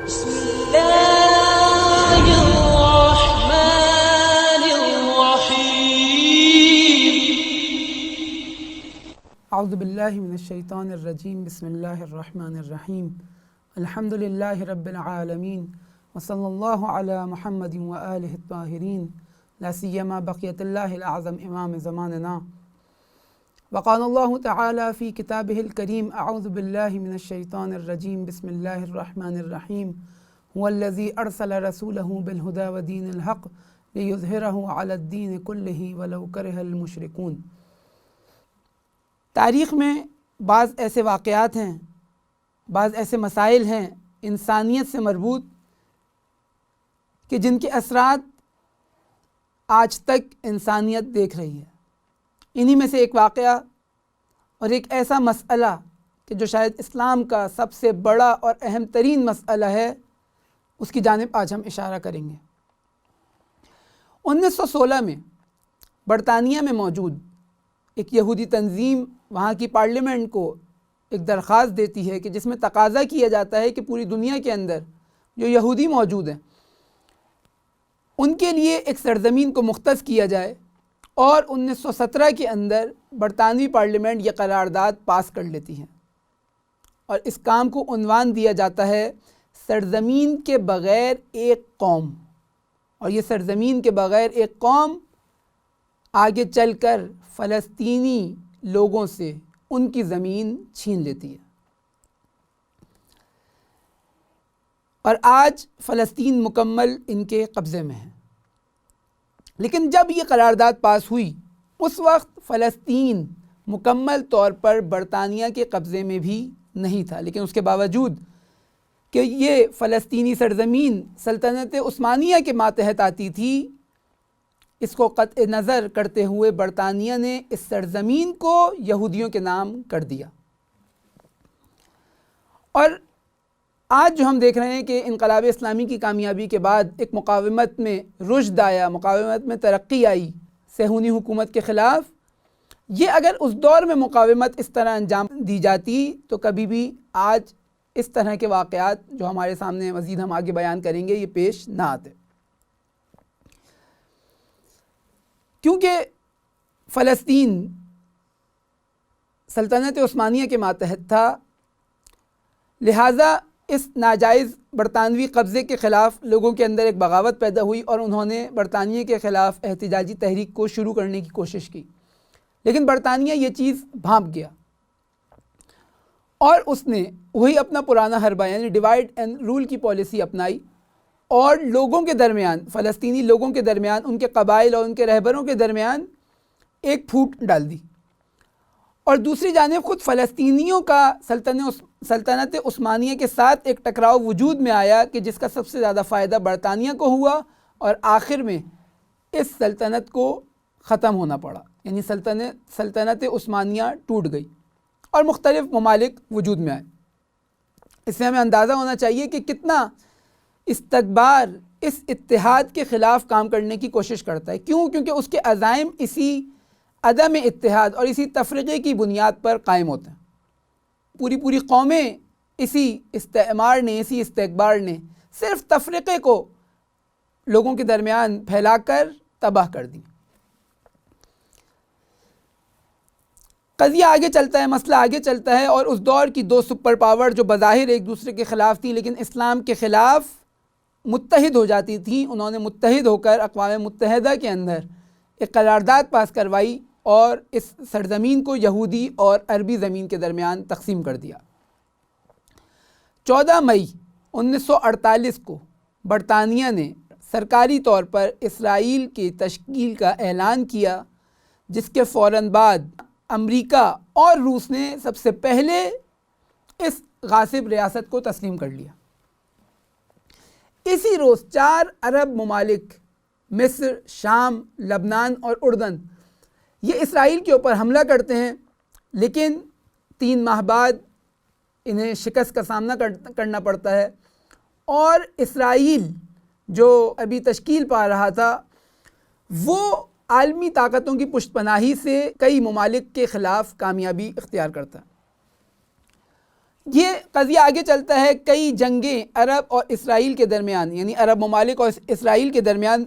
بسم الله الرحمن الرحيم. اعوذ باللہ من الشیطان الرجیم. بسم اللہ الرحمن الرحیم. الحمد للہ رب العالمین وصلی اللہ علی محمد وآلہ الطاہرین لا سیما بقیت اللہ الاعظم امام زماننا. وقال اللہ تعالی فی کتابہ الکریم اعوذ باللہ من الشیطان الرجیم. بسم اللہ الرحمن الرحیم. هو الذی ارسل رسولہ بالہدی ودین الحق لیظہرہ علی الدین کلہ ولو کرہ المشرکون. تاریخ میں بعض ایسے واقعات ہیں، بعض ایسے مسائل ہیں انسانیت سے مربوط کہ جن کے اثرات آج تک انسانیت دیکھ رہی ہے. انہی میں سے ایک واقعہ اور ایک ایسا مسئلہ کہ جو شاید اسلام کا سب سے بڑا اور اہم ترین مسئلہ ہے، اس کی جانب آج ہم اشارہ کریں گے. 1916 میں برطانیہ میں موجود ایک یہودی تنظیم وہاں کی پارلیمنٹ کو ایک درخواست دیتی ہے کہ جس میں تقاضا کیا جاتا ہے کہ پوری دنیا کے اندر جو یہودی موجود ہیں ان کے لیے ایک سرزمین کو مختص کیا جائے، اور 1917 کے اندر برطانوی پارلیمنٹ یہ قرارداد پاس کر لیتی ہے اور اس کام کو عنوان دیا جاتا ہے سرزمین کے بغیر ایک قوم. اور یہ سرزمین کے بغیر ایک قوم آگے چل کر فلسطینی لوگوں سے ان کی زمین چھین لیتی ہے، اور آج فلسطین مکمل ان کے قبضے میں ہے. لیکن جب یہ قرارداد پاس ہوئی اس وقت فلسطین مکمل طور پر برطانیہ کے قبضے میں بھی نہیں تھا، لیکن اس کے باوجود کہ یہ فلسطینی سرزمین سلطنت عثمانیہ کے ماتحت آتی تھی، اس کو قطع نظر کرتے ہوئے برطانیہ نے اس سرزمین کو یہودیوں کے نام کر دیا. اور آج جو ہم دیکھ رہے ہیں کہ انقلاب اسلامی کی کامیابی کے بعد ایک مقاومت میں رشد آیا، مقاومت میں ترقی آئی صہیونی حکومت کے خلاف، یہ اگر اس دور میں مقاومت اس طرح انجام دی جاتی تو کبھی بھی آج اس طرح کے واقعات جو ہمارے سامنے مزید ہم آگے بیان کریں گے یہ پیش نہ آتے. کیونکہ فلسطین سلطنت عثمانیہ کے ماتحت تھا، لہٰذا اس ناجائز برطانوی قبضے کے خلاف لوگوں کے اندر ایک بغاوت پیدا ہوئی اور انہوں نے برطانیہ کے خلاف احتجاجی تحریک کو شروع کرنے کی کوشش کی. لیکن برطانیہ یہ چیز بھانپ گیا اور اس نے وہی اپنا پرانا حربہ یعنی ڈیوائڈ اینڈ رول کی پالیسی اپنائی، اور لوگوں کے درمیان، فلسطینی لوگوں کے درمیان، ان کے قبائل اور ان کے رہبروں کے درمیان ایک پھوٹ ڈال دی. اور دوسری جانب خود فلسطینیوں کا سلطنت عثمانیہ کے ساتھ ایک ٹکراؤ وجود میں آیا کہ جس کا سب سے زیادہ فائدہ برطانیہ کو ہوا، اور آخر میں اس سلطنت کو ختم ہونا پڑا، یعنی سلطنت عثمانیہ ٹوٹ گئی اور مختلف ممالک وجود میں آئے. اس سے ہمیں اندازہ ہونا چاہیے کہ کتنا استکبار اس اتحاد کے خلاف کام کرنے کی کوشش کرتا ہے. کیوں؟ کیونکہ اس کے عزائم اسی عدم اتحاد اور اسی تفرقے کی بنیاد پر قائم ہوتے ہیں. پوری قومیں اسی استعمار نے، اسی استکبار نے صرف تفرقے کو لوگوں کے درمیان پھیلا کر تباہ کر دی. قضیہ آگے چلتا ہے، مسئلہ آگے چلتا ہے، اور اس دور کی دو سپر پاور جو بظاہر ایک دوسرے کے خلاف تھیں لیکن اسلام کے خلاف متحد ہو جاتی تھیں، انہوں نے متحد ہو کر اقوام متحدہ کے اندر ایک قرارداد پاس کروائی اور اس سرزمین کو یہودی اور عربی زمین کے درمیان تقسیم کر دیا. 14 مئی 1948 کو برطانیہ نے سرکاری طور پر اسرائیل کی تشکیل کا اعلان کیا، جس کے فوراً بعد امریکہ اور روس نے سب سے پہلے اس غاصب ریاست کو تسلیم کر لیا. اسی روز 4 عرب ممالک مصر، شام، لبنان اور اردن یہ اسرائیل کے اوپر حملہ کرتے ہیں، لیکن 3 ماہ بعد انہیں شکست کا سامنا کرنا پڑتا ہے، اور اسرائیل جو ابھی تشکیل پا رہا تھا وہ عالمی طاقتوں کی پشت پناہی سے کئی ممالک کے خلاف کامیابی اختیار کرتا ہے. یہ قضیہ آگے چلتا ہے، کئی جنگیں عرب اور اسرائیل کے درمیان، یعنی عرب ممالک اور اسرائیل کے درمیان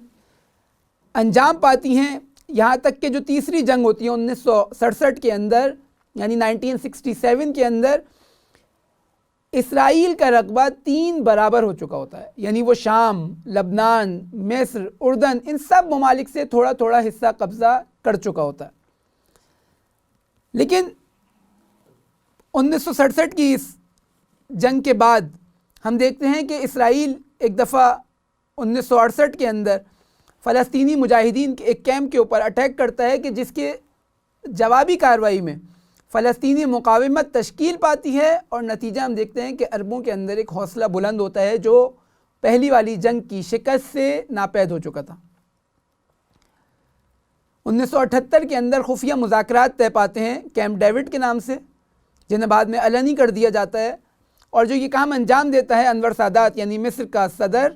انجام پاتی ہیں، یہاں تک کہ جو تیسری جنگ ہوتی ہے 1967 کے اندر، یعنی 1967 کے اندر اسرائیل کا رقبہ 3 برابر ہو چکا ہوتا ہے، یعنی وہ شام، لبنان، مصر، اردن، ان سب ممالک سے تھوڑا تھوڑا حصہ قبضہ کر چکا ہوتا ہے۔ لیکن 1967 کی اس جنگ کے بعد ہم دیکھتے ہیں کہ اسرائیل ایک دفعہ 1968 کے اندر فلسطینی مجاہدین کے ایک کیمپ کے اوپر اٹیک کرتا ہے کہ جس کے جوابی کارروائی میں فلسطینی مقاومت تشکیل پاتی ہے، اور نتیجہ ہم دیکھتے ہیں کہ عربوں کے اندر ایک حوصلہ بلند ہوتا ہے جو پہلی والی جنگ کی شکست سے ناپید ہو چکا تھا۔ 1978 کے اندر خفیہ مذاکرات طے پاتے ہیں کیمپ ڈیوڈ کے نام سے، جنہیں بعد میں علنی کر دیا جاتا ہے، اور جو یہ کام انجام دیتا ہے انور سادات یعنی مصر کا صدر،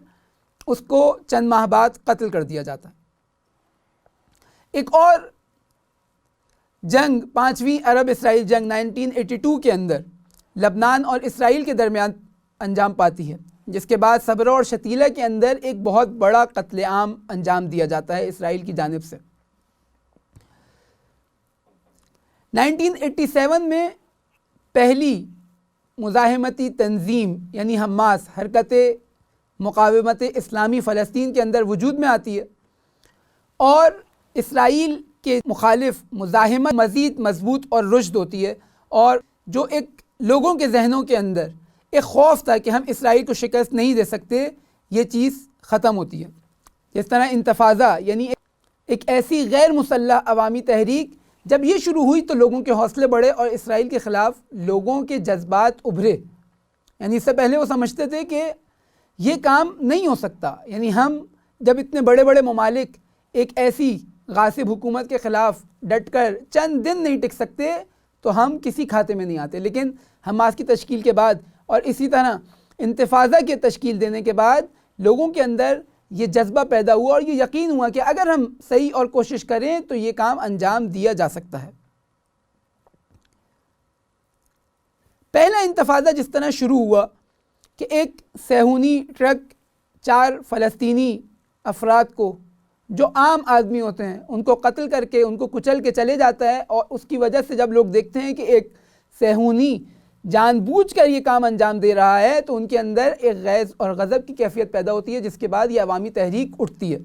اس کو چند ماہ بعد قتل کر دیا جاتا ہے۔ ایک اور جنگ 5ویں عرب اسرائیل جنگ 1982 کے اندر لبنان اور اسرائیل کے درمیان انجام پاتی ہے، جس کے بعد صبرا اور شتیلہ کے اندر ایک بہت بڑا قتل عام انجام دیا جاتا ہے اسرائیل کی جانب سے۔ 1987 میں پہلی مزاحمتی تنظیم یعنی حماس، حرکت مقاومت اسلامی فلسطین کے اندر وجود میں آتی ہے، اور اسرائیل کے مخالف مزاحمت مزید مضبوط اور رشد ہوتی ہے، اور جو ایک لوگوں کے ذہنوں کے اندر ایک خوف تھا کہ ہم اسرائیل کو شکست نہیں دے سکتے، یہ چیز ختم ہوتی ہے۔ جس طرح انتفاضہ یعنی ایک ایسی غیر مسلح عوامی تحریک جب یہ شروع ہوئی تو لوگوں کے حوصلے بڑھے اور اسرائیل کے خلاف لوگوں کے جذبات ابھرے، یعنی اس سے پہلے وہ سمجھتے تھے کہ یہ کام نہیں ہو سکتا، یعنی ہم جب اتنے بڑے بڑے ممالک ایک ایسی غاصب حکومت کے خلاف ڈٹ کر چند دن نہیں ٹک سکتے تو ہم کسی کھاتے میں نہیں آتے۔ لیکن حماس کی تشکیل کے بعد اور اسی طرح انتفاضہ کے تشکیل دینے کے بعد لوگوں کے اندر یہ جذبہ پیدا ہوا اور یہ یقین ہوا کہ اگر ہم صحیح اور کوشش کریں تو یہ کام انجام دیا جا سکتا ہے۔ پہلا انتفاضہ جس طرح شروع ہوا کہ ایک صہیونی ٹرک 4 فلسطینی افراد کو جو عام آدمی ہوتے ہیں ان کو قتل کر کے ان کو کچل کے چلے جاتا ہے، اور اس کی وجہ سے جب لوگ دیکھتے ہیں کہ ایک صہیونی جان بوجھ کر یہ کام انجام دے رہا ہے تو ان کے اندر ایک غیظ اور غضب کی کیفیت پیدا ہوتی ہے، جس کے بعد یہ عوامی تحریک اٹھتی ہے۔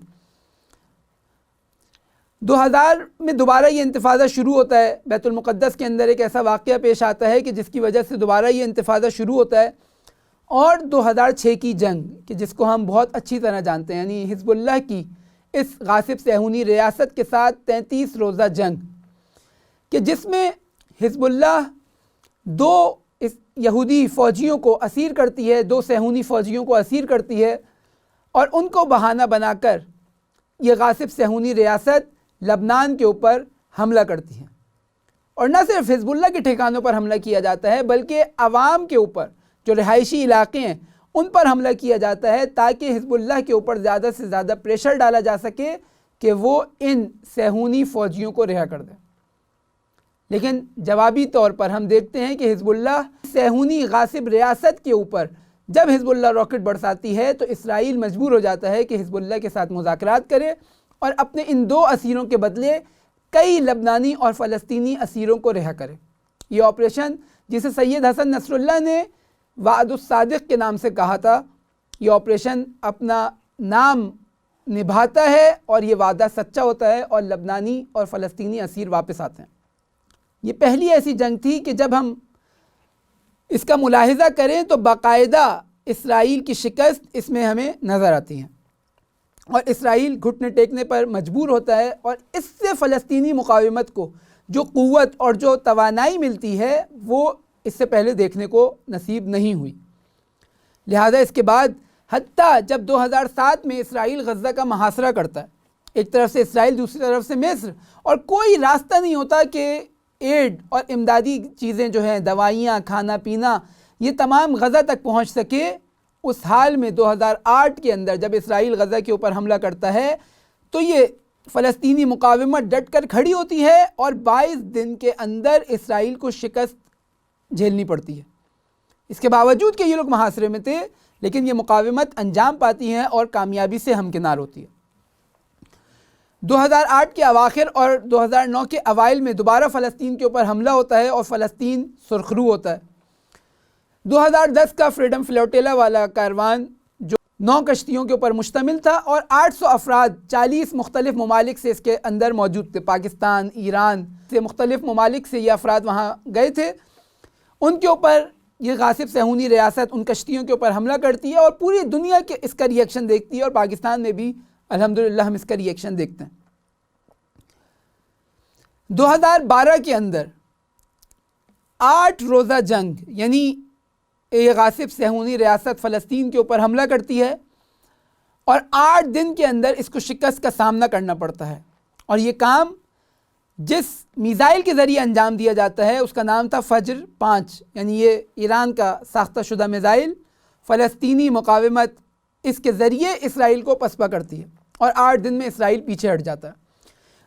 2000 میں دوبارہ یہ انتفاضہ شروع ہوتا ہے، بیت المقدس کے اندر ایک ایسا واقعہ پیش آتا ہے کہ جس کی وجہ سے دوبارہ یہ انتفاضہ شروع ہوتا ہے، اور 2006 کی جنگ کہ جس کو ہم بہت اچھی طرح جانتے ہیں، یعنی حزب اللہ کی اس غاصب صہیونی ریاست کے ساتھ 33 روزہ جنگ، کہ جس میں حزب اللہ 2 یہودی فوجیوں کو اسیر کرتی ہے، 2 صہیونی فوجیوں کو اسیر کرتی ہے، اور ان کو بہانہ بنا کر یہ غاصب صہیونی ریاست لبنان کے اوپر حملہ کرتی ہے، اور نہ صرف حزب اللہ کے ٹھکانوں پر حملہ کیا جاتا ہے بلکہ عوام کے اوپر جو رہائشی علاقے ہیں ان پر حملہ کیا جاتا ہے تاکہ حزب اللہ کے اوپر زیادہ سے زیادہ پریشر ڈالا جا سکے کہ وہ ان صہیونی فوجیوں کو رہا کر دے۔ لیکن جوابی طور پر ہم دیکھتے ہیں کہ حزب اللہ صہیونی غاصب ریاست کے اوپر جب حزب اللہ راکٹ برساتی ہے تو اسرائیل مجبور ہو جاتا ہے کہ حزب اللہ کے ساتھ مذاکرات کرے اور اپنے ان 2 اسیروں کے بدلے کئی لبنانی اور فلسطینی اسیروں کو رہا کرے۔ یہ آپریشن جسے سید حسن نصر اللہ نے وعد الصادق کے نام سے کہا تھا، یہ آپریشن اپنا نام نبھاتا ہے اور یہ وعدہ سچا ہوتا ہے اور لبنانی اور فلسطینی اسیر واپس آتے ہیں۔ یہ پہلی ایسی جنگ تھی کہ جب ہم اس کا ملاحظہ کریں تو باقاعدہ اسرائیل کی شکست اس میں ہمیں نظر آتی ہے، اور اسرائیل گھٹنے ٹیکنے پر مجبور ہوتا ہے، اور اس سے فلسطینی مقاومت کو جو قوت اور جو توانائی ملتی ہے وہ اس سے پہلے دیکھنے کو نصیب نہیں ہوئی۔ لہذا اس کے بعد حتیٰ جب 2007 میں اسرائیل غزہ کا محاصرہ کرتا ہے، ایک طرف سے اسرائیل دوسری طرف سے مصر، اور کوئی راستہ نہیں ہوتا کہ ایڈ اور امدادی چیزیں جو ہیں، دوائیاں، کھانا پینا، یہ تمام غزہ تک پہنچ سکے، اس حال میں 2008 کے اندر جب اسرائیل غزہ کے اوپر حملہ کرتا ہے تو یہ فلسطینی مقاومت ڈٹ کر کھڑی ہوتی ہے اور 22 دن کے اندر اسرائیل کو شکست جھیلنی پڑتی ہے۔ اس کے باوجود کہ یہ لوگ محاصرے میں تھے، لیکن یہ مقاومت انجام پاتی ہیں اور کامیابی سے ہمکنار ہوتی ہے۔ 2008 کے اواخر اور 2009 کے اوائل میں دوبارہ فلسطین کے اوپر حملہ ہوتا ہے اور فلسطین سرخرو ہوتا ہے۔ 2010 کا فریڈم فلوٹیلا والا کاروان جو 9 کشتیوں کے اوپر مشتمل تھا اور 800 افراد 40 مختلف ممالک سے اس کے اندر موجود تھے، پاکستان، ایران سے مختلف ممالک سے یہ افراد وہاں گئے تھے، ان کے اوپر یہ غاصب صہیونی ریاست ان کشتیوں کے اوپر حملہ کرتی ہے اور پوری دنیا کے اس کا ریئیکشن دیکھتی ہے، اور پاکستان میں بھی الحمدللہ ہم اس کا ریئیکشن دیکھتے ہیں۔ 2012 کے اندر 8 روزہ جنگ، یعنی یہ غاصب صہیونی ریاست فلسطین کے اوپر حملہ کرتی ہے اور 8 دن کے اندر اس کو شکست کا سامنا کرنا پڑتا ہے، اور یہ کام جس میزائل کے ذریعے انجام دیا جاتا ہے اس کا نام تھا فجر 5، یعنی یہ ایران کا ساختہ شدہ میزائل، فلسطینی مقاومت اس کے ذریعے اسرائیل کو پسپا کرتی ہے اور 8 دن میں اسرائیل پیچھے ہٹ جاتا ہے۔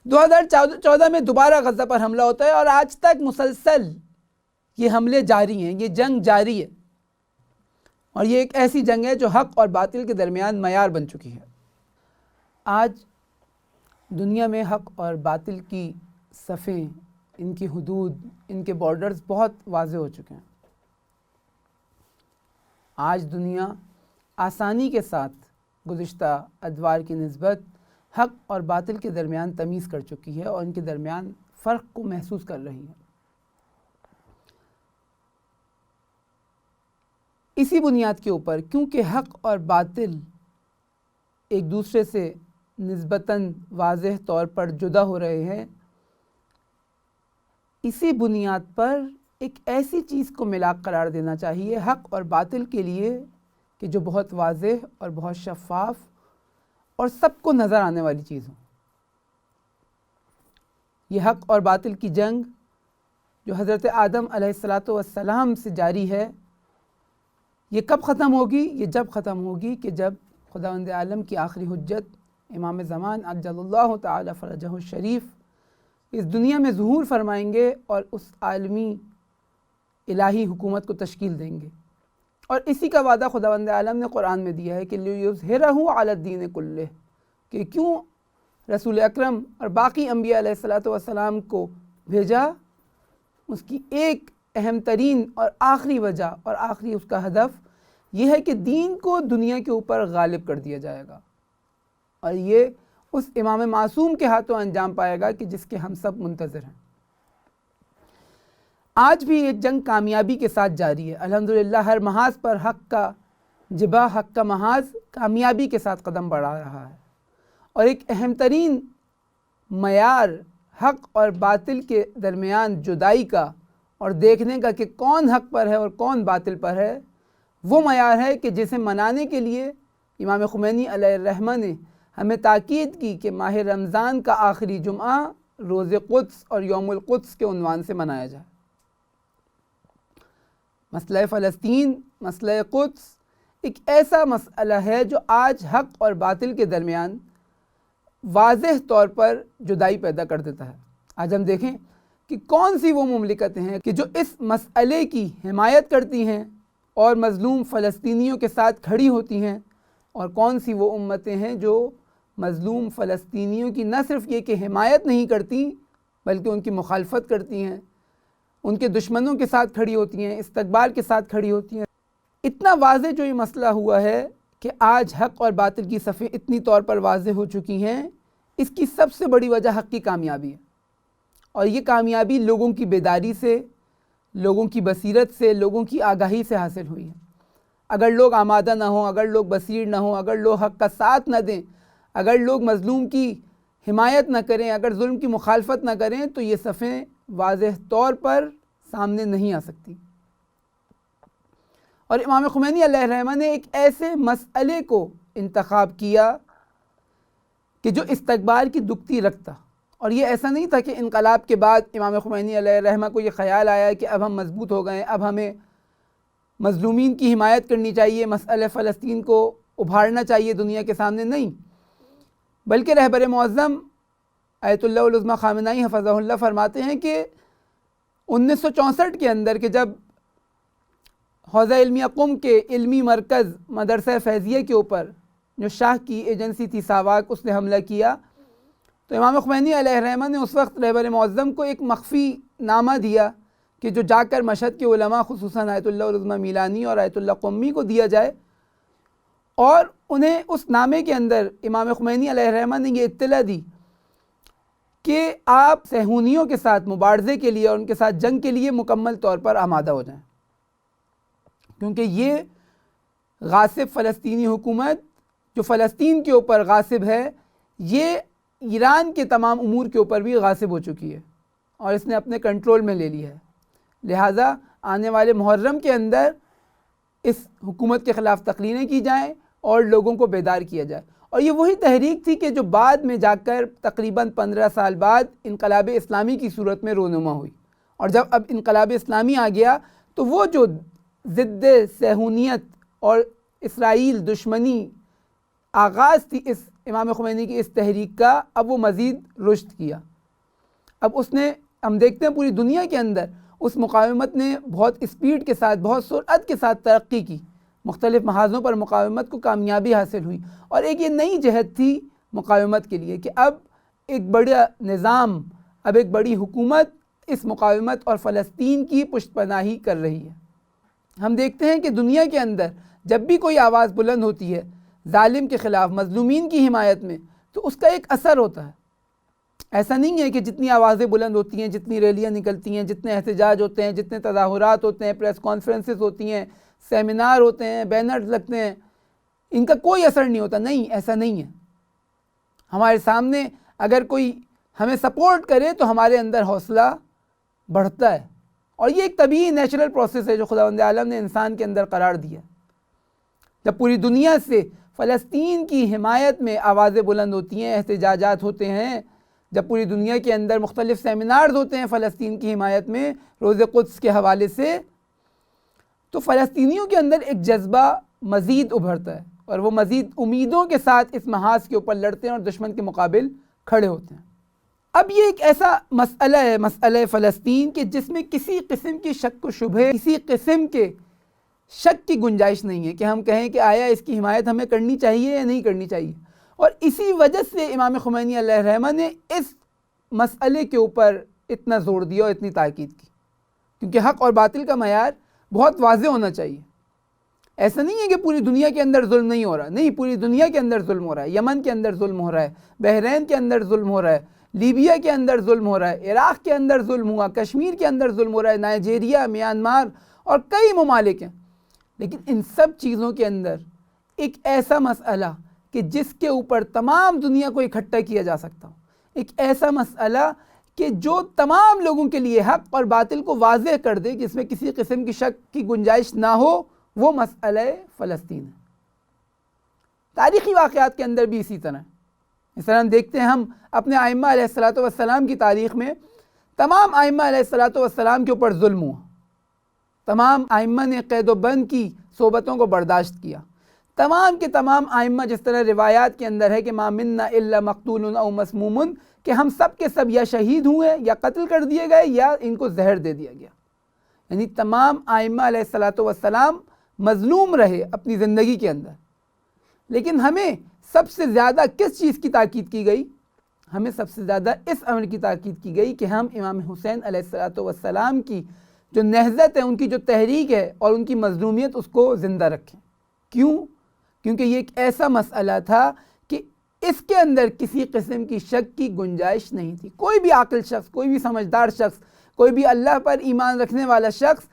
2014 میں دوبارہ غزہ پر حملہ ہوتا ہے اور آج تک مسلسل یہ حملے جاری ہیں، یہ جنگ جاری ہے، اور یہ ایک ایسی جنگ ہے جو حق اور باطل کے درمیان معیار بن چکی ہے۔ آج دنیا میں حق اور باطل کی صفیں، ان کی حدود، ان کے بارڈرز بہت واضح ہو چکے ہیں۔ آج دنیا آسانی کے ساتھ گزشتہ ادوار کی نسبت حق اور باطل کے درمیان تمیز کر چکی ہے اور ان کے درمیان فرق کو محسوس کر رہی ہے۔ اسی بنیاد کے اوپر، کیونکہ حق اور باطل ایک دوسرے سے نسبتاً واضح طور پر جدا ہو رہے ہیں، اسی بنیاد پر ایک ایسی چیز کو ملاک قرار دینا چاہیے حق اور باطل کے لیے کہ جو بہت واضح اور بہت شفاف اور سب کو نظر آنے والی چیز ہو۔ یہ حق اور باطل کی جنگ جو حضرت آدم علیہ السلام سے جاری ہے، یہ کب ختم ہوگی؟ یہ جب ختم ہوگی کہ جب خداوند عالم کی آخری حجت امام زمان عجل اللہ تعالی فرجہ الشریف اس دنیا میں ظہور فرمائیں گے اور اس عالمی الہی حکومت کو تشکیل دیں گے، اور اسی کا وعدہ خداوند عالم نے قرآن میں دیا ہے کہ لِيُظْهِرَهُ عَلَى الدِّينِ كُلِّهِ، کہ کیوں رسول اکرم اور باقی انبیاء علیہ السلام کو بھیجا؟ اس کی ایک اہم ترین اور آخری وجہ اور آخری اس کا ہدف یہ ہے کہ دین کو دنیا کے اوپر غالب کر دیا جائے گا، اور یہ اس امام معصوم کے ہاتھوں انجام پائے گا کہ جس کے ہم سب منتظر ہیں۔ آج بھی ایک جنگ کامیابی کے ساتھ جاری ہے، الحمدللہ ہر محاذ پر حق کا جبہ، حق کا محاذ کامیابی کے ساتھ قدم بڑھا رہا ہے، اور ایک اہم ترین معیار حق اور باطل کے درمیان جدائی کا اور دیکھنے کا کہ کون حق پر ہے اور کون باطل پر ہے، وہ معیار ہے کہ جسے منانے کے لیے امام خمینی علیہ الرحمہ نے ہمیں تاکید کی کہ ماہ رمضان کا آخری جمعہ روز قدس اور یوم القدس کے عنوان سے منایا جائے۔ مسئلہ فلسطین، مسئلہ قدس ایک ایسا مسئلہ ہے جو آج حق اور باطل کے درمیان واضح طور پر جدائی پیدا کر دیتا ہے۔ آج ہم دیکھیں کہ کون سی وہ مملکتیں ہیں کہ جو اس مسئلے کی حمایت کرتی ہیں اور مظلوم فلسطینیوں کے ساتھ کھڑی ہوتی ہیں، اور کون سی وہ امتیں ہیں جو مظلوم فلسطینیوں کی نہ صرف یہ کہ حمایت نہیں کرتی بلکہ ان کی مخالفت کرتی ہیں، ان کے دشمنوں کے ساتھ کھڑی ہوتی ہیں، استقبال کے ساتھ کھڑی ہوتی ہیں۔ اتنا واضح جو یہ مسئلہ ہوا ہے کہ آج حق اور باطل کی صفیں اتنی طور پر واضح ہو چکی ہیں، اس کی سب سے بڑی وجہ حق کی کامیابی ہے، اور یہ کامیابی لوگوں کی بیداری سے، لوگوں کی بصیرت سے، لوگوں کی آگاہی سے حاصل ہوئی ہے۔ اگر لوگ آمادہ نہ ہوں، اگر لوگ بصیر نہ ہوں، اگر لوگ حق کا ساتھ نہ دیں، اگر لوگ مظلوم کی حمایت نہ کریں، اگر ظلم کی مخالفت نہ کریں، تو یہ صفیں واضح طور پر سامنے نہیں آ سکتی۔ اور امام خمینی علیہ الرحمہ نے ایک ایسے مسئلے کو انتخاب کیا کہ جو استقبال کی دکھتی رکھتا، اور یہ ایسا نہیں تھا کہ انقلاب کے بعد امام خمینی علیہ الرحمہ کو یہ خیال آیا کہ اب ہم مضبوط ہو گئے، اب ہمیں مظلومین کی حمایت کرنی چاہیے، مسئلہ فلسطین کو ابھارنا چاہیے دنیا کے سامنے، نہیں، بلکہ رہبر معظم آیت اللہ العظمیٰ خامنائی حفظہ اللہ فرماتے ہیں کہ 1964 کے اندر کہ جب حوزہ علمیہ قم کے علمی مرکز مدرسہ فیضیہ کے اوپر جو شاہ کی ایجنسی تھی ساواک، اس نے حملہ کیا، تو امام خمینی علیہ الرحمہ نے اس وقت رہبر معظم کو ایک مخفی نامہ دیا کہ جو جا کر مشہد کے علماء خصوصاً آیت اللہ العظمہ میلانی اور آیت اللہ قمی کو دیا جائے، اور انہیں اس نامے کے اندر امام خمینی علیہ الرحمہ نے یہ اطلاع دی کہ آپ صہیونیوں کے ساتھ مبارزے کے لیے اور ان کے ساتھ جنگ کے لیے مکمل طور پر آمادہ ہو جائیں، کیونکہ یہ غاصب فلسطینی حکومت جو فلسطین کے اوپر غاصب ہے، یہ ایران کے تمام امور کے اوپر بھی غاصب ہو چکی ہے اور اس نے اپنے کنٹرول میں لے لی ہے، لہٰذا آنے والے محرم کے اندر اس حکومت کے خلاف تقریریں کی جائیں اور لوگوں کو بیدار کیا جائے۔ اور یہ وہی تحریک تھی کہ جو بعد میں جا کر تقریباً 15 سال بعد انقلاب اسلامی کی صورت میں رونما ہوئی، اور جب اب انقلاب اسلامی آ گیا تو وہ جو ضد صہیونیت اور اسرائیل دشمنی آغاز تھی اس امام خمینی کی اس تحریک کا، اب وہ مزید رشد کیا۔ اب اس نے، ہم دیکھتے ہیں پوری دنیا کے اندر اس مقاومت نے بہت اسپیڈ کے ساتھ، بہت سرعت کے ساتھ ترقی کی، مختلف محاذوں پر مقاومت کو کامیابی حاصل ہوئی، اور ایک یہ نئی جہت تھی مقاومت کے لیے کہ اب ایک بڑا نظام، اب ایک بڑی حکومت اس مقاومت اور فلسطین کی پشت پناہی کر رہی ہے۔ ہم دیکھتے ہیں کہ دنیا کے اندر جب بھی کوئی آواز بلند ہوتی ہے ظالم کے خلاف، مظلومین کی حمایت میں، تو اس کا ایک اثر ہوتا ہے۔ ایسا نہیں ہے کہ جتنی آوازیں بلند ہوتی ہیں، جتنی ریلیاں نکلتی ہیں، جتنے احتجاج ہوتے ہیں، جتنے تظاہرات ہوتے ہیں، پریس کانفرنسز ہوتی ہیں، سیمینار ہوتے ہیں، بینرز لگتے ہیں، ان کا کوئی اثر نہیں ہوتا۔ نہیں، ایسا نہیں ہے۔ ہمارے سامنے اگر کوئی ہمیں سپورٹ کرے تو ہمارے اندر حوصلہ بڑھتا ہے، اور یہ ایک طبیعی نیچرل پروسیس ہے جو خداوند عالم نے انسان کے اندر قرار دیا۔ جب پوری دنیا سے فلسطین کی حمایت میں آوازیں بلند ہوتی ہیں، احتجاجات ہوتے ہیں، جب پوری دنیا کے اندر مختلف سیمینارز ہوتے ہیں فلسطین کی حمایت میں روز قدس کے حوالے سے، تو فلسطینیوں کے اندر ایک جذبہ مزید ابھرتا ہے، اور وہ مزید امیدوں کے ساتھ اس محاذ کے اوپر لڑتے ہیں اور دشمن کے مقابل کھڑے ہوتے ہیں۔ اب یہ ایک ایسا مسئلہ ہے، مسئلہ فلسطین، کہ جس میں کسی قسم کی شک و شبہ، کسی قسم کے شک کی گنجائش نہیں ہے کہ ہم کہیں کہ آیا اس کی حمایت ہمیں کرنی چاہیے یا نہیں کرنی چاہیے۔ اور اسی وجہ سے امام خمینی علیہ الرحمہ نے اس مسئلے کے اوپر اتنا زور دیا اور اتنی تاکید کی، کیونکہ حق اور باطل کا معیار بہت واضح ہونا چاہیے۔ ایسا نہیں ہے کہ پوری دنیا کے اندر ظلم نہیں ہو رہا، نہیں، پوری دنیا کے اندر ظلم ہو رہا ہے۔ یمن کے اندر ظلم ہو رہا ہے، بحرین کے اندر ظلم ہو رہا ہے، لیبیا کے اندر ظلم ہو رہا ہے، عراق کے اندر ظلم ہوا، کشمیر کے اندر ظلم ہو رہا ہے، نائجیریا، میانمار اور کئی ممالک ہیں۔ لیکن ان سب چیزوں کے اندر ایک ایسا مسئلہ کہ جس کے اوپر تمام دنیا کو اکٹھا کیا جا سکتا ہو، ایک ایسا مسئلہ کہ جو تمام لوگوں کے لیے حق اور باطل کو واضح کر دے، جس میں کسی قسم کی شک کی گنجائش نہ ہو، وہ مسئلہ فلسطین ہے۔ تاریخی واقعات کے اندر بھی اسی طرح ہے۔ اس طرح ہم دیکھتے ہیں، ہم اپنے ائمہ علیہ الصلوۃ والسلام کی تاریخ میں تمام ائمہ علیہ الصلوۃ والسلام کے اوپر ظلم ہوا، تمام ائمہ نے قید و بند کی صحبتوں کو برداشت کیا، تمام کے تمام ائمہ، جس طرح روایات کے اندر ہے کہ ما منا الا مقتول او مسموم، کہ ہم سب کے سب یا شہید ہوئے یا قتل کر دیے گئے یا ان کو زہر دے دیا گیا۔ یعنی تمام ائمہ علیہ الصلوۃ والسلام مظلوم رہے اپنی زندگی کے اندر۔ لیکن ہمیں سب سے زیادہ کس چیز کی تاکید کی گئی؟ ہمیں سب سے زیادہ اس امر کی تاکید کی گئی کہ ہم امام حسین علیہ الصلوۃ والسلام کی جو نہضت ہے، ان کی جو تحریک ہے اور ان کی مظلومیت، اس کو زندہ رکھیں۔ کیوں؟ کیونکہ یہ ایک ایسا مسئلہ تھا کہ اس کے اندر کسی قسم کی شک کی گنجائش نہیں تھی۔ کوئی بھی عاقل شخص، کوئی بھی سمجھدار شخص، کوئی بھی اللہ پر ایمان رکھنے والا شخص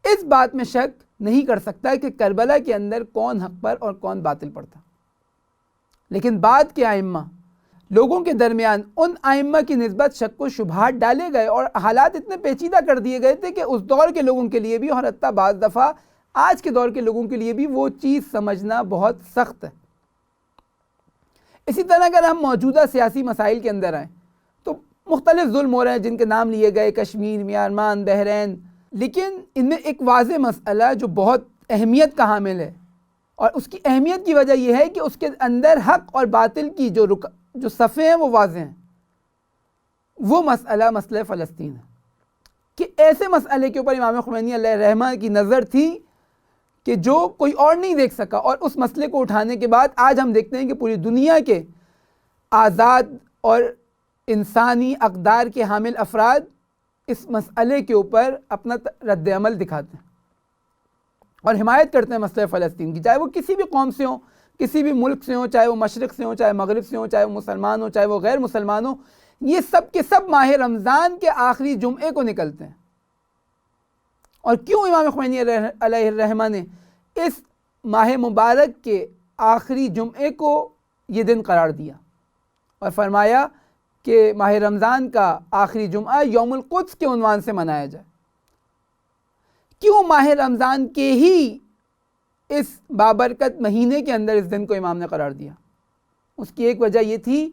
اس بات میں شک نہیں کر سکتا کہ کربلا کے اندر کون حق پر اور کون باطل پر تھا۔ لیکن بعد کے ائمہ، لوگوں کے درمیان ان ائمہ کی نسبت شک و شبہات ڈالے گئے، اور حالات اتنے پیچیدہ کر دیے گئے تھے کہ اس دور کے لوگوں کے لیے بھی، اور حتیٰ بعض دفعہ آج کے دور کے لوگوں کے لیے بھی، وہ چیز سمجھنا بہت سخت ہے۔ اسی طرح اگر ہم موجودہ سیاسی مسائل کے اندر آئیں تو مختلف ظلم ہو رہے ہیں جن کے نام لیے گئے، کشمیر، میانمار، بحرین، لیکن ان میں ایک واضح مسئلہ جو بہت اہمیت کا حامل ہے، اور اس کی اہمیت کی وجہ یہ ہے کہ اس کے اندر حق اور باطل کی جو صفیں ہیں وہ واضح ہیں۔ وہ مسئلہ فلسطین ہے، کہ ایسے مسئلے کے اوپر امام خمینی علیہ الرحمہ کی نظر تھی کہ جو کوئی اور نہیں دیکھ سکا، اور اس مسئلے کو اٹھانے کے بعد آج ہم دیکھتے ہیں کہ پوری دنیا کے آزاد اور انسانی اقدار کے حامل افراد اس مسئلے کے اوپر اپنا رد عمل دکھاتے ہیں اور حمایت کرتے ہیں مسئلہ فلسطین کی، چاہے وہ کسی بھی قوم سے ہوں، کسی بھی ملک سے ہوں، چاہے وہ مشرق سے ہوں، چاہے مغرب سے ہوں، چاہے وہ مسلمان ہوں، چاہے وہ غیر مسلمان ہوں. یہ سب کے سب ماہ رمضان کے آخری جمعے کو نکلتے ہیں. اور کیوں امام خمینی علیہ الرحمہ نے اس ماہ مبارک کے آخری جمعے کو یہ دن قرار دیا اور فرمایا کہ ماہ رمضان کا آخری جمعہ یوم القدس کے عنوان سے منایا جائے؟ کیوں ماہ رمضان کے ہی اس بابرکت مہینے کے اندر اس دن کو امام نے قرار دیا؟ اس کی ایک وجہ یہ تھی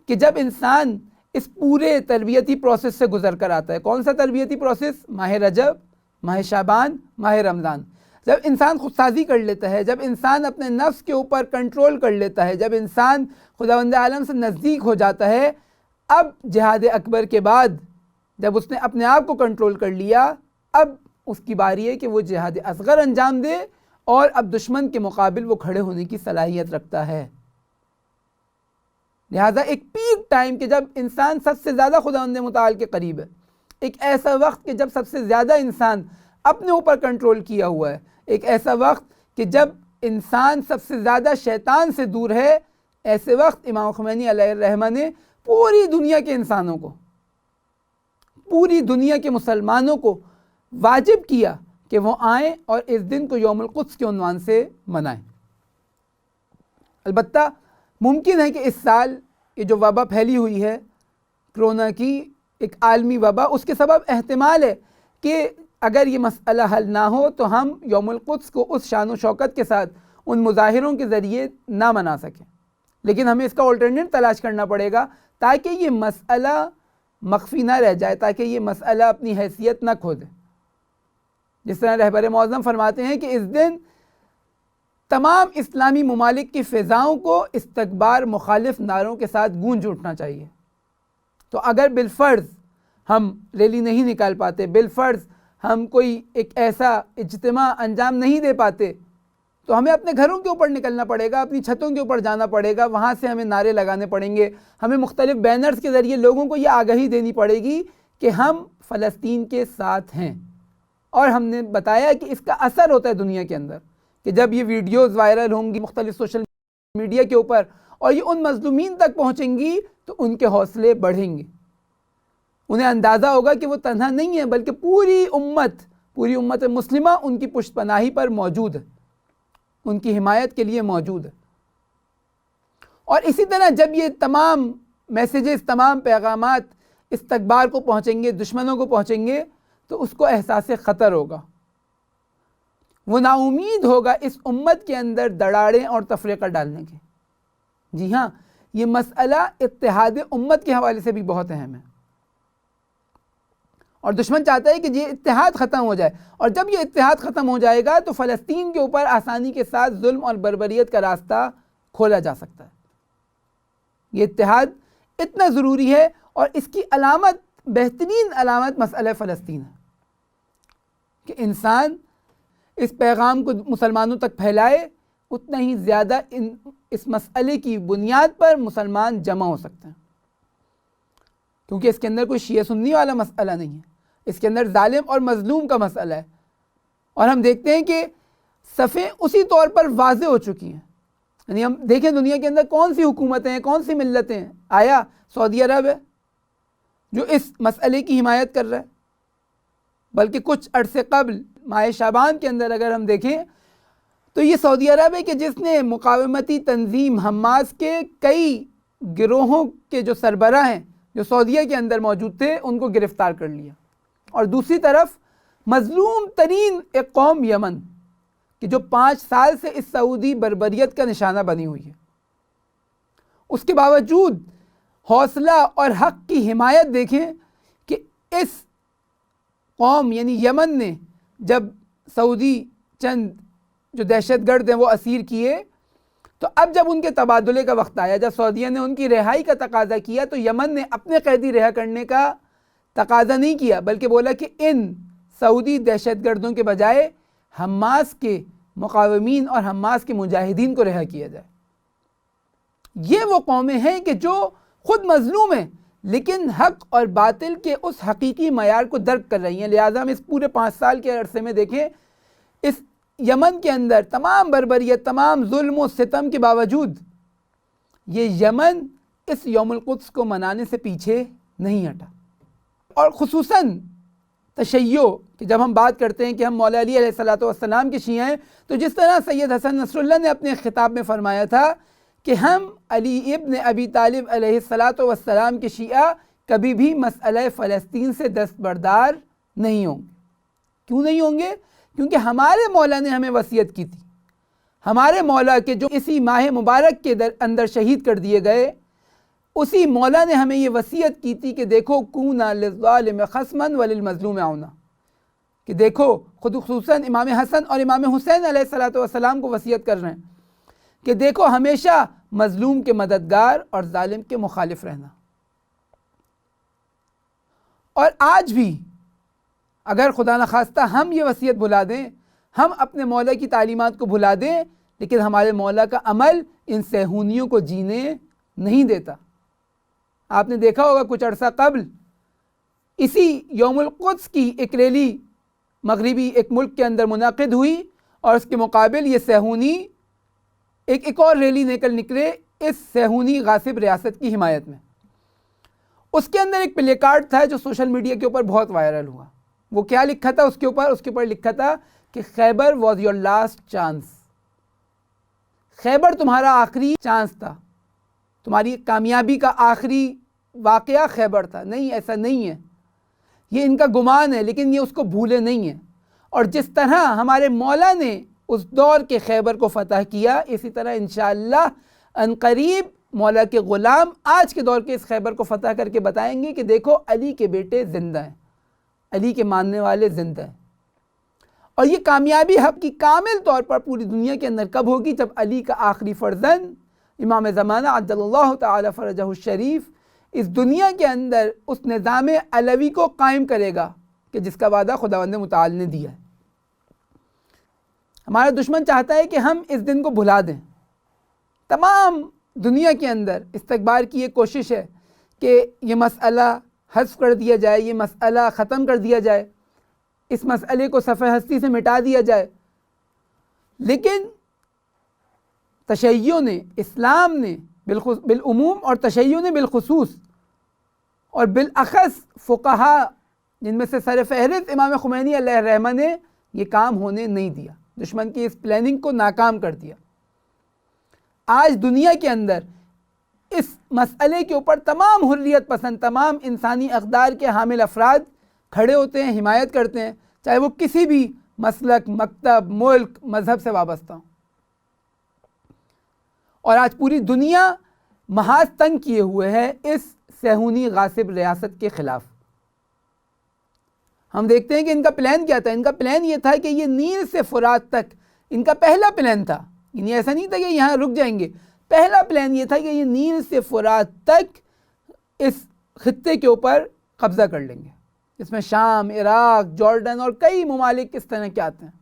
کہ جب انسان اس پورے تربیتی پروسیس سے گزر کر آتا ہے، کون سا تربیتی پروسیس؟ ماہ رجب، ماہ شعبان، ماہ رمضان. جب انسان خود سازی کر لیتا ہے، جب انسان اپنے نفس کے اوپر کنٹرول کر لیتا ہے، جب انسان خداوند عالم سے نزدیک ہو جاتا ہے، اب جہاد اکبر کے بعد جب اس نے اپنے آپ کو کنٹرول کر لیا، اب اس کی باری ہے کہ وہ جہاد اصغر انجام دے اور اب دشمن کے مقابل وہ کھڑے ہونے کی صلاحیت رکھتا ہے. لہٰذا ایک پیک ٹائم کہ جب انسان سب سے زیادہ خداوند متعال کے قریب ہے، ایک ایسا وقت کہ جب سب سے زیادہ انسان اپنے اوپر کنٹرول کیا ہوا ہے، ایک ایسا وقت کہ جب انسان سب سے زیادہ شیطان سے دور ہے، ایسے وقت امام خمینی علیہ الرحمہ نے پوری دنیا کے انسانوں کو، پوری دنیا کے مسلمانوں کو واجب کیا کہ وہ آئیں اور اس دن کو یوم القدس کے عنوان سے منائیں. البتہ ممکن ہے کہ اس سال یہ جو وبا پھیلی ہوئی ہے کرونا کی، ایک عالمی وبا، اس کے سبب احتمال ہے کہ اگر یہ مسئلہ حل نہ ہو تو ہم یوم القدس کو اس شان و شوکت کے ساتھ ان مظاہروں کے ذریعے نہ منا سکیں. لیکن ہمیں اس کا الٹرنیٹ تلاش کرنا پڑے گا تاکہ یہ مسئلہ مخفی نہ رہ جائے، تاکہ یہ مسئلہ اپنی حیثیت نہ کھو دے. جس طرح رہبر معظم فرماتے ہیں کہ اس دن تمام اسلامی ممالک کی فضاؤں کو استکبار مخالف نعروں کے ساتھ گونج اٹھنا چاہیے. تو اگر بالفرض ہم ریلی نہیں نکال پاتے، بالفرض ہم کوئی ایک ایسا اجتماع انجام نہیں دے پاتے، تو ہمیں اپنے گھروں کے اوپر نکلنا پڑے گا، اپنی چھتوں کے اوپر جانا پڑے گا، وہاں سے ہمیں نعرے لگانے پڑیں گے، ہمیں مختلف بینرز کے ذریعے لوگوں کو یہ آگہی دینی پڑے گی کہ ہم فلسطین کے ساتھ ہیں. اور ہم نے بتایا کہ اس کا اثر ہوتا ہے دنیا کے اندر، کہ جب یہ ویڈیوز وائرل ہوں گی مختلف سوشل میڈیا کے اوپر اور یہ ان مظلومین تک پہنچیں گی تو ان کے حوصلے بڑھیں گے، انہیں اندازہ ہوگا کہ وہ تنہا نہیں ہے بلکہ پوری امت مسلمہ ان کی پشت پناہی پر موجود ہے، ان کی حمایت کے لیے موجود ہے. اور اسی طرح جب یہ تمام میسیجز، تمام پیغامات استکبار کو پہنچیں گے، دشمنوں کو پہنچیں گے، تو اس کو احساس خطر ہوگا، وہ نا امید ہوگا اس امت کے اندر دڑاڑیں اور تفریقہ ڈالنے کے. جی ہاں، یہ مسئلہ اتحاد امت کے حوالے سے بھی بہت اہم ہے، اور دشمن چاہتا ہے کہ یہ اتحاد ختم ہو جائے، اور جب یہ اتحاد ختم ہو جائے گا تو فلسطین کے اوپر آسانی کے ساتھ ظلم اور بربریت کا راستہ کھولا جا سکتا ہے. یہ اتحاد اتنا ضروری ہے، اور اس کی علامت، بہترین علامت مسئلہ فلسطین ہے کہ انسان اس پیغام کو مسلمانوں تک پھیلائے، اتنا ہی زیادہ اس مسئلے کی بنیاد پر مسلمان جمع ہو سکتے ہیں، کیونکہ اس کے اندر کوئی شیعہ سنی والا مسئلہ نہیں ہے، اس کے اندر ظالم اور مظلوم کا مسئلہ ہے. اور ہم دیکھتے ہیں کہ صفیں اسی طور پر واضح ہو چکی ہیں. یعنی ہم دیکھیں دنیا کے اندر کون سی حکومتیں ہیں، کون سی ملتیں ہیں. آیا سعودی عرب ہے جو اس مسئلے کی حمایت کر رہا ہے، بلکہ کچھ عرصے قبل ماہ شعبان کے اندر اگر ہم دیکھیں تو یہ سعودی عرب ہے کہ جس نے مقاومتی تنظیم حماس کے کئی گروہوں کے جو سربراہ ہیں جو سعودیہ کے اندر موجود تھے ان کو گرفتار کر لیا. اور دوسری طرف مظلوم ترین ایک قوم یمن کہ جو 5 سال سے اس سعودی بربریت کا نشانہ بنی ہوئی ہے، اس کے باوجود حوصلہ اور حق کی حمایت دیکھیں کہ اس قوم یعنی یمن نے جب سعودی چند جو دہشت گرد ہیں وہ اسیر کیے، تو اب جب ان کے تبادلے کا وقت آیا، جب سعودیہ نے ان کی رہائی کا تقاضا کیا، تو یمن نے اپنے قیدی رہا کرنے کا تقاضا نہیں کیا، بلکہ بولا کہ ان سعودی دہشت گردوں کے بجائے حماس کے مقاومین اور حماس کے مجاہدین کو رہا کیا جائے۔ یہ وہ قومیں ہیں کہ جو خود مظلوم ہیں لیکن حق اور باطل کے اس حقیقی معیار کو درک کر رہی ہیں۔ لہٰذا ہم اس پورے 5 سال کے عرصے میں دیکھیں، اس یمن کے اندر تمام بربریت، تمام ظلم و ستم کے باوجود یہ یمن اس یوم القدس کو منانے سے پیچھے نہیں ہٹا۔ اور خصوصاً تشیع کہ جب ہم بات کرتے ہیں کہ ہم مولا علی علیہ السلام کے شیعہ ہیں، تو جس طرح سید حسن نصر اللہ نے اپنے خطاب میں فرمایا تھا کہ ہم علی ابن ابی طالب علیہ السلام کے شیعہ کبھی بھی مسئلہ فلسطین سے دستبردار نہیں ہوں گے۔ کیوں نہیں ہوں گے؟ کیونکہ ہمارے مولا نے ہمیں وصیت کی تھی، ہمارے مولا کے جو اسی ماہ مبارک کے اندر شہید کر دیے گئے، اسی مولا نے ہمیں یہ وصیت کی تھی کہ دیکھو کونا للظالم خصما وللمظلوم عونا، کہ دیکھو خود خصوصاً امام حسن اور امام حسین علیہ السلام کو وصیت کر رہے ہیں کہ دیکھو ہمیشہ مظلوم کے مددگار اور ظالم کے مخالف رہنا۔ اور آج بھی اگر خدا نخواستہ ہم یہ وصیت بھلا دیں، ہم اپنے مولا کی تعلیمات کو بھلا دیں، لیکن ہمارے مولا کا عمل ان صہیونیوں کو جینے نہیں دیتا۔ آپ نے دیکھا ہوگا کچھ عرصہ قبل اسی یوم القدس کی ایک ریلی مغربی ایک ملک کے اندر منعقد ہوئی، اور اس کے مقابل یہ صہیونی ایک اور ریلی نکلے اس صہیونی غاصب ریاست کی حمایت میں۔ اس کے اندر ایک پلے کارڈ تھا جو سوشل میڈیا کے اوپر بہت وائرل ہوا۔ وہ کیا لکھا تھا اس کے اوپر لکھا تھا کہ خیبر واز یور لاسٹ چانس، خیبر تمہارا آخری چانس تھا، تمہاری کامیابی کا آخری واقعہ خیبر تھا۔ نہیں، ایسا نہیں ہے، یہ ان کا گمان ہے، لیکن یہ اس کو بھولے نہیں ہیں۔ اور جس طرح ہمارے مولا نے اس دور کے خیبر کو فتح کیا، اسی طرح انشاءاللہ عنقریب مولا کے غلام آج کے دور کے اس خیبر کو فتح کر کے بتائیں گے کہ دیکھو علی کے بیٹے زندہ ہیں، علی کے ماننے والے زندہ ہیں۔ اور یہ کامیابی حق کی کامل طور پر پوری دنیا کے اندر کب ہوگی؟ جب علی کا آخری فرزند امام زمانہ عجل اللہ تعالی فرجہ الشریف اس دنیا کے اندر اس نظام علوی کو قائم کرے گا کہ جس کا وعدہ خداوند متعال نے دیا ہے۔ ہمارا دشمن چاہتا ہے کہ ہم اس دن کو بھلا دیں۔ تمام دنیا کے اندر استکبار کی یہ کوشش ہے کہ یہ مسئلہ حذف کر دیا جائے، یہ مسئلہ ختم کر دیا جائے، اس مسئلے کو صفحہ ہستی سے مٹا دیا جائے۔ لیکن تشیع نے، اسلام نے بالعموم اور تشیع نے بالخصوص، اور بالاخص فقہا جن میں سے سر فہرست امام خمینی علیہ الرحمہ نے یہ کام ہونے نہیں دیا، دشمن کی اس پلاننگ کو ناکام کر دیا۔ آج دنیا کے اندر اس مسئلے کے اوپر تمام حریت پسند، تمام انسانی اقدار کے حامل افراد کھڑے ہوتے ہیں، حمایت کرتے ہیں، چاہے وہ کسی بھی مسلک، مکتب، ملک، مذہب سے وابستہ ہوں۔ اور آج پوری دنیا محاذ تنگ کیے ہوئے ہے اس صہیونی غاصب ریاست کے خلاف۔ ہم دیکھتے ہیں کہ ان کا پلان کیا تھا۔ ان کا پلان یہ تھا کہ یہ نیل سے فرات تک ان کا پہلا پلان تھا، یعنی ایسا نہیں تھا کہ یہاں رک جائیں گے۔ پہلا پلان یہ تھا کہ یہ نیل سے فرات تک اس خطے کے اوپر قبضہ کر لیں گے، اس میں شام، عراق، جارڈن اور کئی ممالک اس طرح کے آتے ہیں۔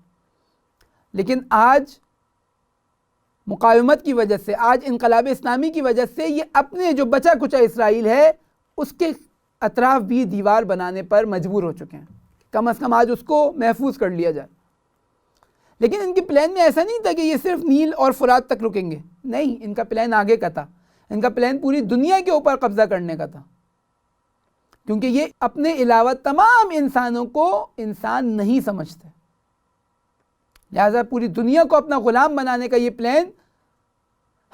لیکن آج مقاومت کی وجہ سے، آج انقلاب اسلامی کی وجہ سے یہ اپنے جو بچا کچا اسرائیل ہے اس کے اطراف بھی دیوار بنانے پر مجبور ہو چکے ہیں، کم از کم آج اس کو محفوظ کر لیا جائے۔ لیکن ان کے پلان میں ایسا نہیں تھا کہ یہ صرف نیل اور فرات تک رکیں گے، نہیں، ان کا پلان آگے کا تھا۔ ان کا پلان پوری دنیا کے اوپر قبضہ کرنے کا تھا، کیونکہ یہ اپنے علاوہ تمام انسانوں کو انسان نہیں سمجھتے، لہذا پوری دنیا کو اپنا غلام بنانے کا یہ پلان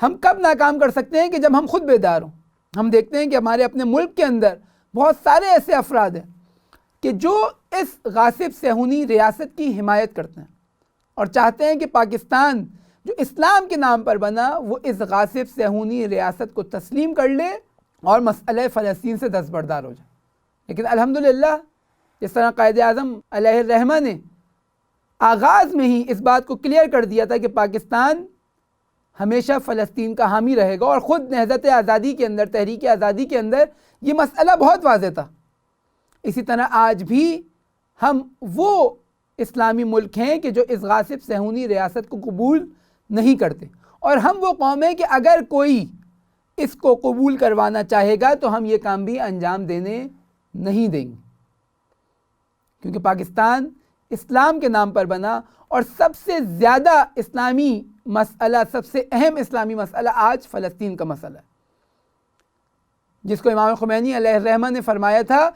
ہم کب ناکام کر سکتے ہیں؟ کہ جب ہم خود بیدار ہوں۔ ہم دیکھتے ہیں کہ ہمارے اپنے ملک کے اندر بہت سارے ایسے افراد ہیں کہ جو اس غاصب صہیونی ریاست کی حمایت کرتے ہیں اور چاہتے ہیں کہ پاکستان جو اسلام کے نام پر بنا وہ اس غاصب صہیونی ریاست کو تسلیم کر لے اور مسئلہ فلسطین سے دستبردار ہو جائے۔ لیکن الحمدللہ جس طرح قائد اعظم علیہ الرحمہ نے آغاز میں ہی اس بات کو کلیئر کر دیا تھا کہ پاکستان ہمیشہ فلسطین کا حامی رہے گا، اور خود نہضت آزادی کے اندر، تحریک آزادی کے اندر یہ مسئلہ بہت واضح تھا، اسی طرح آج بھی ہم وہ اسلامی ملک ہیں کہ جو اس غاصب صہیونی ریاست کو قبول نہیں کرتے، اور ہم وہ قوم ہیں کہ اگر کوئی اس کو قبول کروانا چاہے گا تو ہم یہ کام بھی انجام دینے نہیں دیں گے، کیونکہ پاکستان اسلام کے نام پر بنا، اور سب سے زیادہ اسلامی مسئلہ، سب سے اہم اسلامی مسئلہ آج فلسطین کا مسئلہ ہے، جس کو امام خمینی علیہ الرحمہ نے فرمایا تھا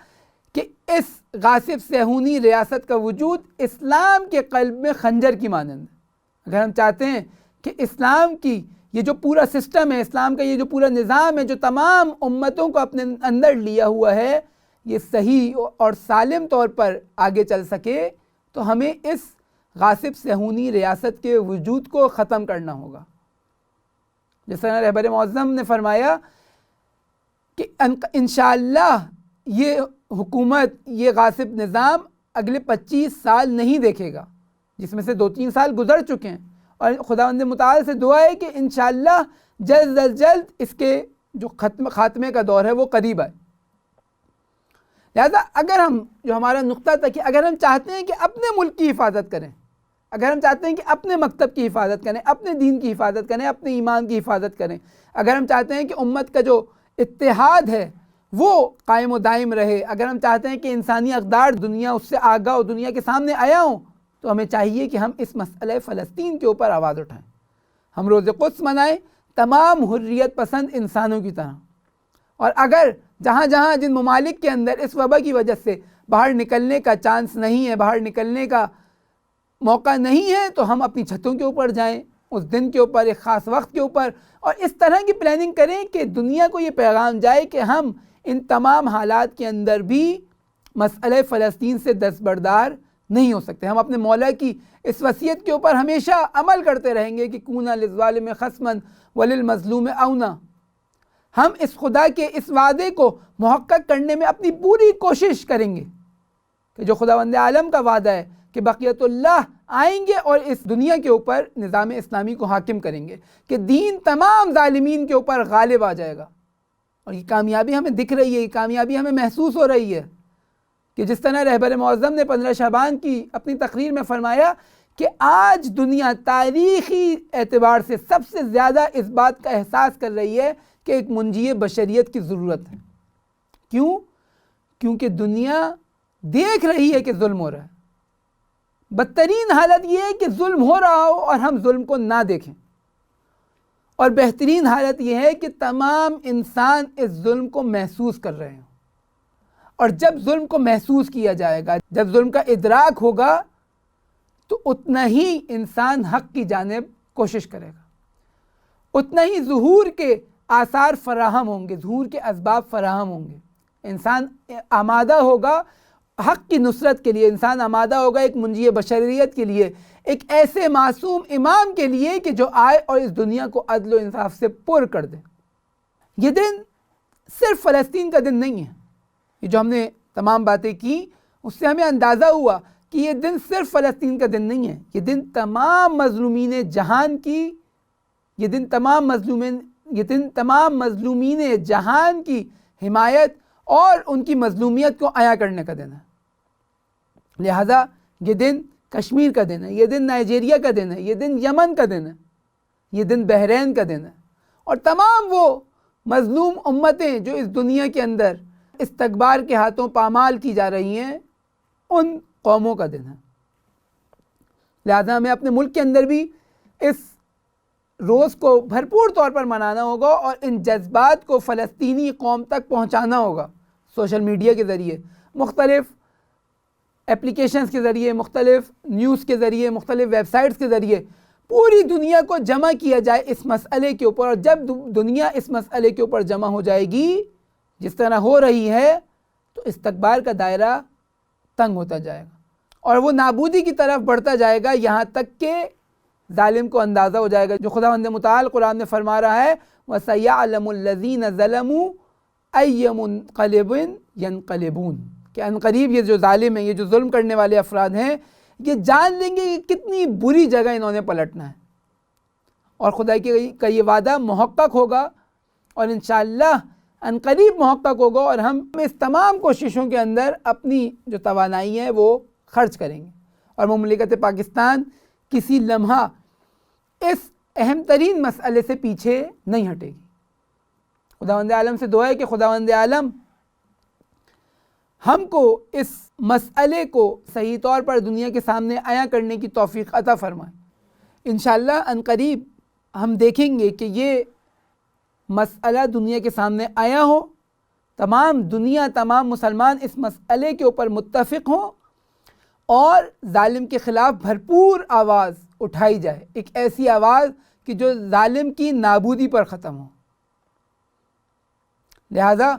کہ اس غاصب صہیونی ریاست کا وجود اسلام کے قلب میں خنجر کی مانند ہے۔ اگر ہم چاہتے ہیں کہ اسلام کی یہ جو پورا سسٹم ہے، اسلام کا یہ جو پورا نظام ہے، جو تمام امتوں کو اپنے اندر لیا ہوا ہے، یہ صحیح اور سالم طور پر آگے چل سکے تو ہمیں اس غاصب صہیونی ریاست کے وجود کو ختم کرنا ہوگا۔ جس طرح رہبر معظم نے فرمایا کہ انشاءاللہ یہ حکومت، یہ غاصب نظام اگلے 25 سال نہیں دیکھے گا، جس میں سے 2-3 سال گزر چکے ہیں، اور خداوند متعال سے دعا ہے کہ انشاءاللہ جلد از جلد اس کے جو خاتمے کا دور ہے وہ قریب آئے۔ لہذا اگر ہم، جو ہمارا نقطہ تھا کہ اگر ہم چاہتے ہیں کہ اپنے ملک کی حفاظت کریں، اگر ہم چاہتے ہیں کہ اپنے مکتب کی حفاظت کریں، اپنے دین کی حفاظت کریں، اپنے ایمان کی حفاظت کریں، اگر ہم چاہتے ہیں کہ امت کا جو اتحاد ہے وہ قائم و دائم رہے، اگر ہم چاہتے ہیں کہ انسانی اقدار دنیا اس سے آگاہ اور دنیا کے سامنے آیا ہوں، تو ہمیں چاہیے کہ ہم اس مسئلہ فلسطین کے اوپر آواز اٹھائیں، ہم روز قدس منائیں تمام حریت پسند انسانوں کی طرح، اور اگر جہاں جہاں جن ممالک کے اندر اس وبا کی وجہ سے باہر نکلنے کا چانس نہیں ہے، باہر نکلنے کا موقع نہیں ہے، تو ہم اپنی چھتوں کے اوپر جائیں اس دن کے اوپر، ایک خاص وقت کے اوپر، اور اس طرح کی پلاننگ کریں کہ دنیا کو یہ پیغام جائے کہ ہم ان تمام حالات کے اندر بھی مسئلہ فلسطین سے دستبردار نہیں ہو سکتے۔ ہم اپنے مولا کی اس وصیت کے اوپر ہمیشہ عمل کرتے رہیں گے کہ کونہ للظالم خصما وللمظلوم اونا۔ ہم اس خدا کے اس وعدے کو محقق کرنے میں اپنی پوری کوشش کریں گے کہ جو خداوند عالم کا وعدہ ہے کہ بقیت اللہ آئیں گے اور اس دنیا کے اوپر نظام اسلامی کو حاکم کریں گے، کہ دین تمام ظالمین کے اوپر غالب آ جائے گا، اور یہ کامیابی ہمیں دکھ رہی ہے، یہ کامیابی ہمیں محسوس ہو رہی ہے، کہ جس طرح رہبر معظم نے 15 شعبان کی اپنی تقریر میں فرمایا کہ آج دنیا تاریخی اعتبار سے سب سے زیادہ اس بات کا احساس کر رہی ہے کہ ایک منجی بشریت کی ضرورت ہے۔ کیوں؟ کیونکہ دنیا دیکھ رہی ہے کہ ظلم ہو رہا ہے۔ بدترین حالت یہ ہے کہ ظلم ہو رہا ہو اور ہم ظلم کو نہ دیکھیں، اور بہترین حالت یہ ہے کہ تمام انسان اس ظلم کو محسوس کر رہے ہیں، اور جب ظلم کو محسوس کیا جائے گا، جب ظلم کا ادراک ہوگا، تو اتنا ہی انسان حق کی جانب کوشش کرے گا، اتنا ہی ظہور کے آثار فراہم ہوں گے، ظہور کے اسباب فراہم ہوں گے، انسان آمادہ ہوگا حق کی نصرت کے لیے، انسان آمادہ ہوگا ایک منجی بشریت کے لیے، ایک ایسے معصوم امام کے لیے کہ جو آئے اور اس دنیا کو عدل و انصاف سے پر کر دے۔ یہ دن صرف فلسطین کا دن نہیں ہے، یہ جو ہم نے تمام باتیں کی اس سے ہمیں اندازہ ہوا کہ یہ دن صرف فلسطین کا دن نہیں ہے، یہ دن تمام مظلومین جہان کی، یہ دن تمام مظلومین جہان کی حمایت اور ان کی مظلومیت کو عیاں کرنے کا دن ہے۔ لہذا یہ دن کشمیر کا دن ہے، یہ دن نائجیریا کا دن ہے، یہ دن یمن کا دن ہے، یہ دن بحرین کا دن ہے، اور تمام وہ مظلوم امتیں جو اس دنیا کے اندر استکبار کے ہاتھوں پامال کی جا رہی ہیں، ان قوموں کا دن ہے۔ لہذا ہمیں اپنے ملک کے اندر بھی اس روز کو بھرپور طور پر منانا ہوگا، اور ان جذبات کو فلسطینی قوم تک پہنچانا ہوگا، سوشل میڈیا کے ذریعے، مختلف اپلیکیشنز کے ذریعے، مختلف نیوز کے ذریعے، مختلف ویب سائٹس کے ذریعے پوری دنیا کو جمع کیا جائے اس مسئلے کے اوپر، اور جب دنیا اس مسئلے کے اوپر جمع ہو جائے گی جس طرح ہو رہی ہے، تو استکبار کا دائرہ تنگ ہوتا جائے گا، اور وہ نابودی کی طرف بڑھتا جائے گا، یہاں تک کہ ظالم کو اندازہ ہو جائے گا، جو خداوند متعال قرآن میں فرما رہا ہے وَسَيَعْلَمُ الَّذِينَ ظَلَمُوا أَيَّ مُنقَلِبٍ يَنقَلِبُونَ، کہ عنقریب یہ جو ظالم ہیں، یہ جو ظلم کرنے والے افراد ہیں، یہ جان لیں گے کہ کتنی بری جگہ انہوں نے پلٹنا ہے، اور خدا کا یہ وعدہ محقق ہوگا، اور انشاءاللہ عنقریب محقق ہوگا، اور ہم اس تمام کوششوں کے اندر اپنی جو توانائی ہے وہ خرچ کریں گے، اور مملکت پاکستان کسی لمحہ اس اہم ترین مسئلے سے پیچھے نہیں ہٹے گی۔ خداوند عالم سے دعا ہے کہ خداوند عالم ہم کو اس مسئلے کو صحیح طور پر دنیا کے سامنے عیاں کرنے کی توفیق عطا فرمائے۔ انشاءاللہ عنقریب ہم دیکھیں گے کہ یہ مسئلہ دنیا کے سامنے آیا ہو، تمام دنیا، تمام مسلمان اس مسئلے کے اوپر متفق ہوں اور ظالم کے خلاف بھرپور آواز اٹھائی جائے، ایک ایسی آواز کہ جو ظالم کی نابودی پر ختم ہو۔ لہذا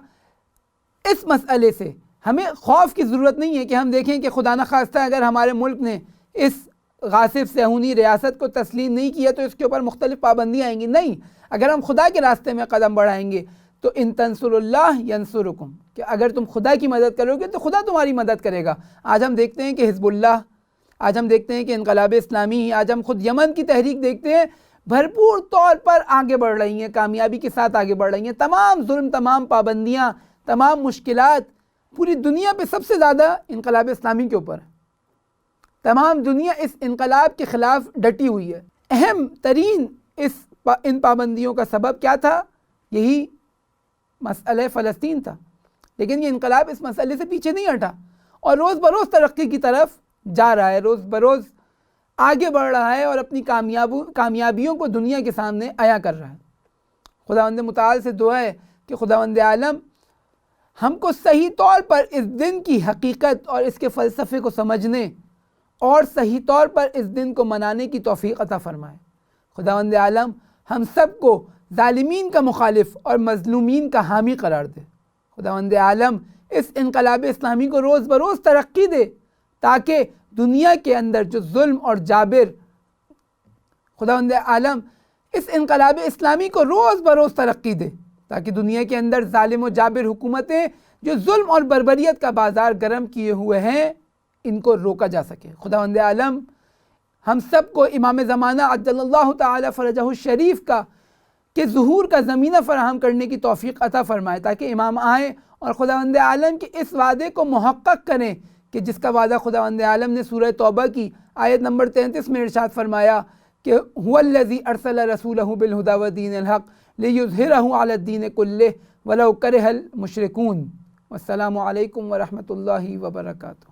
اس مسئلے سے ہمیں خوف کی ضرورت نہیں ہے کہ ہم دیکھیں کہ خدا نخواستہ اگر ہمارے ملک نے اس غاصب صہیونی ریاست کو تسلیم نہیں کیا تو اس کے اوپر مختلف پابندیاں آئیں گی۔ نہیں، اگر ہم خدا کے راستے میں قدم بڑھائیں گے تو ان تنصر اللہ ینصرکم، کہ اگر تم خدا کی مدد کرو گے تو خدا تمہاری مدد کرے گا۔ آج ہم دیکھتے ہیں کہ حزب اللہ، آج ہم دیکھتے ہیں کہ انقلاب اسلامی، آج ہم خود یمن کی تحریک دیکھتے ہیں، بھرپور طور پر آگے بڑھ رہی ہیں، کامیابی کے ساتھ آگے بڑھ رہی ہیں۔ تمام ظلم، تمام پابندیاں، تمام مشکلات پوری دنیا پہ سب سے زیادہ انقلاب اسلامی کے اوپر ہے۔ تمام دنیا اس انقلاب کے خلاف ڈٹی ہوئی ہے۔ اہم ترین ان پابندیوں کا سبب کیا تھا؟ یہی مسئلہ فلسطین تھا، لیکن یہ انقلاب اس مسئلے سے پیچھے نہیں ہٹا اور روز بروز ترقی کی طرف جا رہا ہے، روز بروز آگے بڑھ رہا ہے اور اپنی کامیابیوں کو دنیا کے سامنے عیاں کر رہا ہے۔ خداوند متعال سے دعا ہے کہ خداوند عالم ہم کو صحیح طور پر اس دن کی حقیقت اور اس کے فلسفے کو سمجھنے اور صحیح طور پر اس دن کو منانے کی توفیق عطا فرمائے۔ خداوند عالم ہم سب کو ظالمین کا مخالف اور مظلومین کا حامی قرار دے۔ خداوند عالم اس انقلاب اسلامی کو روز بروز ترقی دے تاکہ دنیا کے اندر جو ظلم اور جابر، خداوند عالم اس انقلاب اسلامی کو روز بروز ترقی دے تاکہ دنیا کے اندر ظالم و جابر حکومتیں جو ظلم اور بربریت کا بازار گرم کیے ہوئے ہیں ان کو روکا جا سکے۔ خداوند عالم ہم سب کو امام زمانہ عجل اللہ تعالی فرجہ الشریف کے ظہور کا زمینہ فراہم کرنے کی توفیق عطا فرمائے تاکہ امام آئیں اور خداوند عالم کے اس وعدے کو محقق کریں کہ جس کا وعدہ خداوند عالم نے سورہ توبہ کی آیت نمبر 33 میں ارشاد فرمایا کہ هو الذی ارسل رسولہ بالہدی ودین الحق لیظہرہ علی الدین کلہ ولو کرہ المشرکون۔ والسلام علیکم ورحمۃ اللہ وبرکاتہ۔